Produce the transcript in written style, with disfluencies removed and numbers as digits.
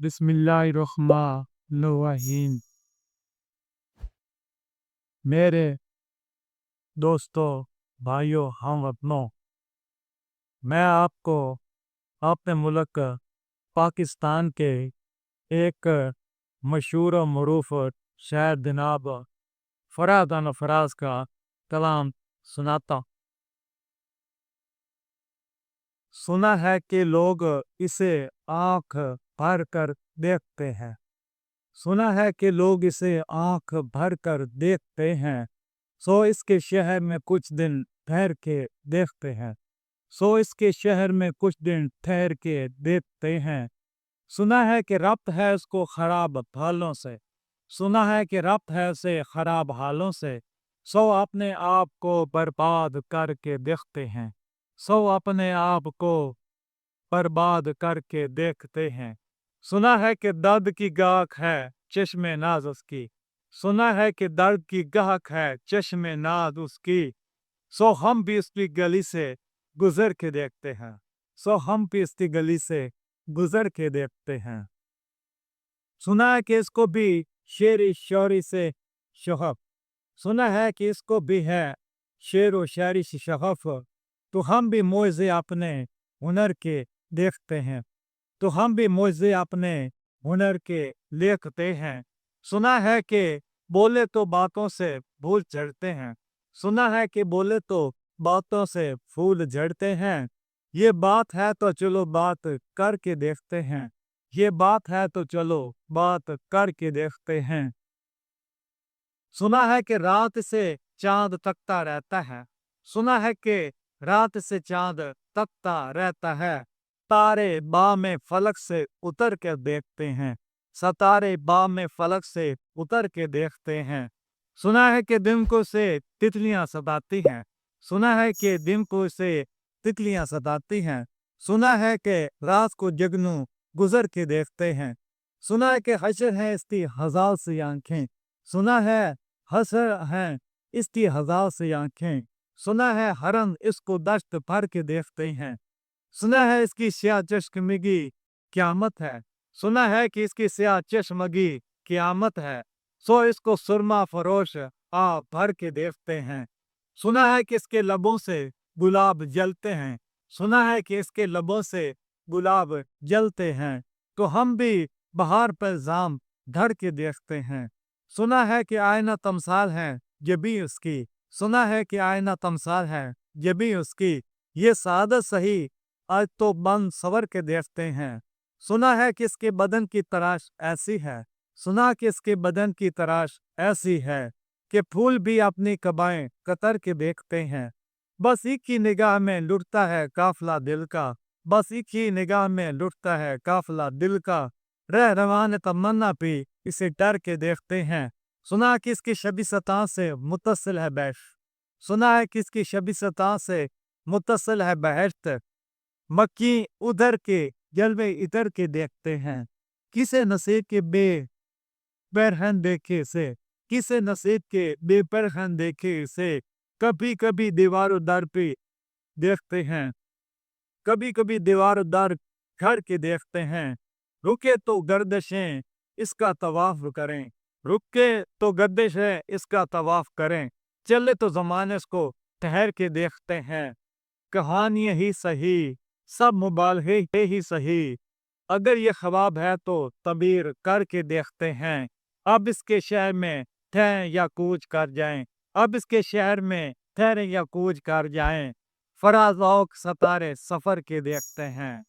बिस्मिल्लाहिर्रहमानिर्रहीम। मेरे दोस्तों, भाइयों, हम वतनों, मैं आपको अपने मुल्क पाकिस्तान के एक मशहूर और मरूफ शायर जनाब फराह फराज का कलाम सुनाता। सुना है कि लोग इसे आंख भर कर देखते हैं। सुना है कि लोग इसे आंख भर कर देखते हैं। सो इसके शहर में कुछ दिन ठहर के देखते हैं। सो इसके शहर में कुछ दिन ठहर के देखते हैं। सुना है कि रब्त है उसको खराब हालों से। सुना है कि रब्त है उसे खराब हालों से। सो अपने आप को बर्बाद करके देखते हैं। सो अपने आप को बर्बाद करके देखते हैं। सुना है कि दर्द की गाहक है चश्मे नाज उसकी। सुना है कि दर्द की गाहक है चश्मे नाज उसकी। सो हम भी इसकी गली से गुजर के देखते हैं। सो हम भी इसकी गली से गुजर के देखते हैं। सुना है कि इसको भी शेर शायरी से शगफ। सुना है कि इसको भी है शेर व शायरी से शगफ। तो हम भी मोजे अपने हुनर के देखते हैं। तो हम भी मोजे अपने हुनर के देखते हैं। सुना है कि बोले तो बातों से फूल झड़ते हैं। सुना है कि बोले तो बातों से फूल झड़ते हैं। ये बात है तो चलो बात करके देखते हैं। ये बात है तो चलो बात करके देखते हैं। सुना है कि रात से चांद तकता रहता है। सुना है कि रात से चांद तकता रहता है। तारे बाह में फलक से उतर कर देखते हैं। सतारे बाह में फलक से उतर के देखते हैं। सुना है कि दिन को से तितलियां सताती हैं। सुना है कि दिन को से तितलियां सताती हैं। सुना है कि रात को जगनू गुजर के देखते हैं। सुना है कि हशर है इसकी हजार सी आंखें। सुना है हसर हैं इसकी हजार सी आंखें। सुना है हरन इसको दश्त भर के देखते हैं। सुना है इसकी स्याह चश्मगी क्यामत है। सुना है कि इसकी स्याह चश्मगी क्यामत है। सो इसको सुरमा फरोश आ भर के देखते हैं। सुना है कि इसके लबों से गुलाब जलते हैं। सुना है कि इसके लबों से गुलाब जलते हैं। तो हम भी बहार पर जाम धर के देखते हैं। सुना है कि आईना तमसाल है ये भी उसकी। सुना है कि आईना तमसाल है ये भी उसकी। ये सादत सही आज तो बंद सवर के देखते हैं। सुना है कि इसके बदन की तराश ऐसी है। सुना कि इसके बदन की तराश ऐसी है कि फूल भी अपनी कबाएं कतर के देखते हैं। बस एक ही निगाह में लुटता है काफला दिल का। बस एक ही निगाह में लुटता है काफला दिल का। रह रवान तमन्ना भी इसे डर के देखते हैं। सुना कि इसकी शबीसता से मुत्तसिल है बैश। सुना है कि इसकी शबीसता से मुत्तसिल है बहश्त। मक्की उधर के जलवे इधर के देखते हैं। किसे नसीब के बेपरहन देखे से। किसे नसीब के बेपरहन देखे से। कभी कभी दीवारों दर पे देखते हैं। कभी कभी दीवारों दर घर के देखते हैं। रुके तो गर्दिशें इसका तवाफ करें। रुके तो गर्दिशें इसका तवाफ करें। चले तो जमाने को ठहर के देखते हैं। कहानियां ही सही सब मुबालहे ही सही। अगर ये ख्वाब है तो तबीर करके देखते हैं। अब इसके शहर में ठहरें या कूच कर जाएं। अब इसके शहर में ठहरें या कूच कर जाएं। फराज़ औक सतारे सफर के देखते हैं।